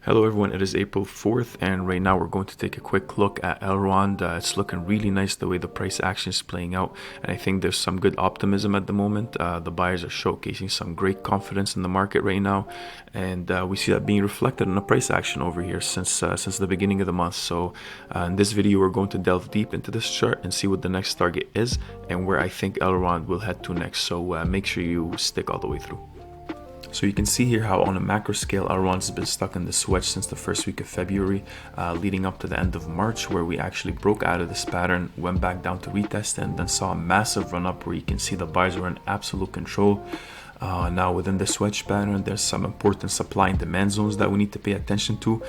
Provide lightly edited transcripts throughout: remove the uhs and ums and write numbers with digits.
Hello everyone, it is April 4th and right now we're going to take a quick look at Elrond. It's looking really nice the way the price action is playing out, and I think there's some good optimism at the moment. The buyers are showcasing some great confidence in the market right now, and we see that being reflected in the price action over here since the beginning of the month. So in this video we're going to delve deep into this chart and see what the next target is and where I think Elrond will head to next. So make sure you stick all the way through. So you can see here how on a macro scale Elrond's been stuck in this wedge since the first week of February, leading up to the end of March, where we actually broke out of this pattern, went back down to retest, and then saw a massive run up where you can see the buyers were in absolute control. Now within this wedge pattern, there's some important supply and demand zones that we need to pay attention to.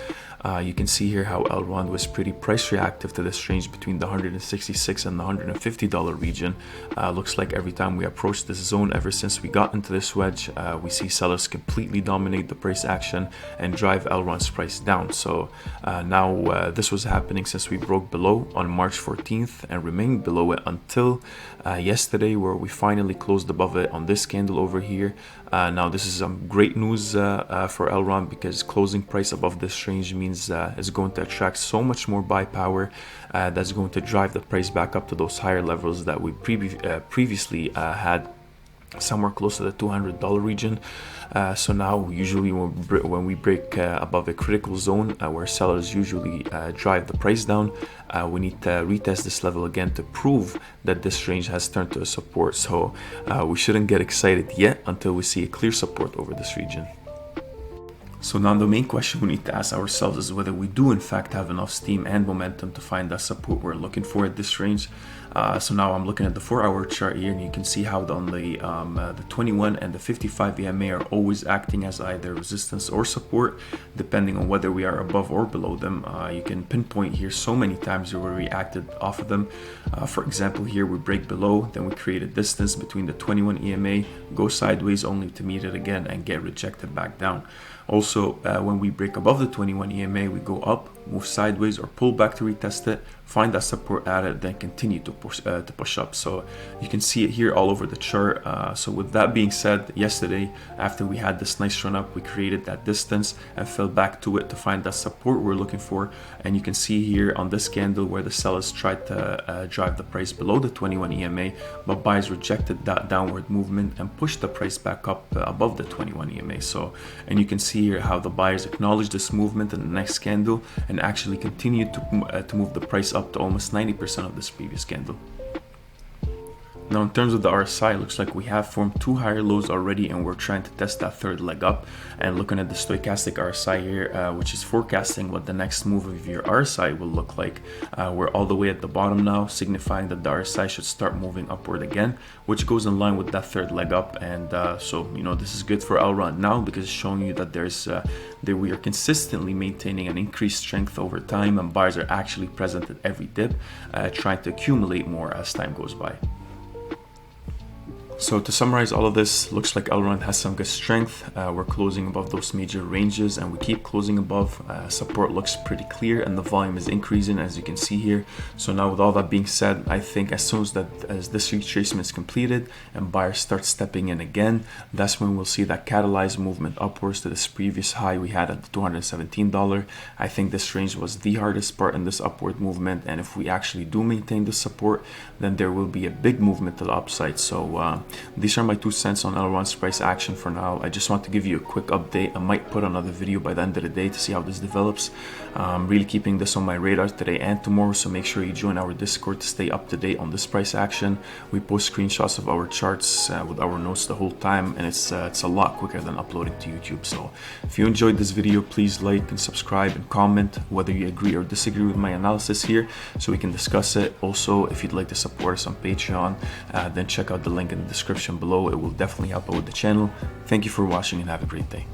You can see here how Elrond was pretty price reactive to this range between the $166 and the $150 region. Looks like every time we approach this zone ever since we got into this wedge, we see sellers completely dominate the price action and drive Elrond's price down. So now this was happening since we broke below on March 14th and remained below it until yesterday, where we finally closed above it on this candle over here. Now this is some great news for Elrond, because closing price above this range means it's going to attract so much more buy power that's going to drive the price back up to those higher levels that we previously had somewhere close to the $200 region. So now usually when we break above a critical zone where sellers usually drive the price down, we need to retest this level again to prove that this range has turned to a support. So we shouldn't get excited yet until we see a clear support over this region. So now the main question we need to ask ourselves is whether we do in fact have enough steam and momentum to find that support we're looking for at this range. So now I'm looking at the 4-hour chart here, and you can see how on the 21 and the 55 EMA are always acting as either resistance or support, depending on whether we are above or below them. You can pinpoint here so many times where we reacted off of them. For example, here we break below, then we create a distance between the 21 EMA, go sideways only to meet it again and get rejected back down. Also, when we break above the 21 EMA, we go up, move sideways or pull back to retest it, find that support at it, then continue to push up. So you can see it here all over the chart. So with that being said, yesterday after we had this nice run up, we created that distance and fell back to it to find that support we're looking for. And you can see here on this candle where the sellers tried to drive the price below the 21 EMA, but buyers rejected that downward movement and pushed the price back up above the 21 EMA. So, and you can see here how the buyers acknowledged this movement in the next candle and actually continued to move the price up to almost 90% of this previous candle. Now in terms of the RSI, it looks like we have formed two higher lows already, and we're trying to test that third leg up. And looking at the stochastic RSI here, which is forecasting what the next move of your RSI will look like, we're all the way at the bottom now, signifying that the RSI should start moving upward again, which goes in line with that third leg up. And so you know, this is good for Elrond now, because it's showing you that that we are consistently maintaining an increased strength over time, and buyers are actually present at every dip, trying to accumulate more as time goes by. So to summarize all of this, looks like Elrond has some good strength. We're closing above those major ranges and we keep closing above. Support looks pretty clear and the volume is increasing, as you can see here. So now with all that being said, I think as soon as this retracement is completed and buyers start stepping in again, that's when we'll see that catalyzed movement upwards to this previous high we had at the $217. I think this range was the hardest part in this upward movement, and if we actually do maintain this support, then there will be a big movement to the upside. So these are my 2 cents on Elrond's price action for now. I just want to give you a quick update. I might put another video by the end of the day to see how this develops. I'm really keeping this on my radar today and tomorrow, so make sure you join our Discord to stay up to date on this price action. We post screenshots of our charts with our notes the whole time, and it's a lot quicker than uploading to YouTube. So if you enjoyed this video, please like and subscribe and comment whether you agree or disagree with my analysis here, so we can discuss it. Also, if you'd like to support us on Patreon, then check out the link in the description below. It will definitely help out with the channel. Thank you for watching and have a great day.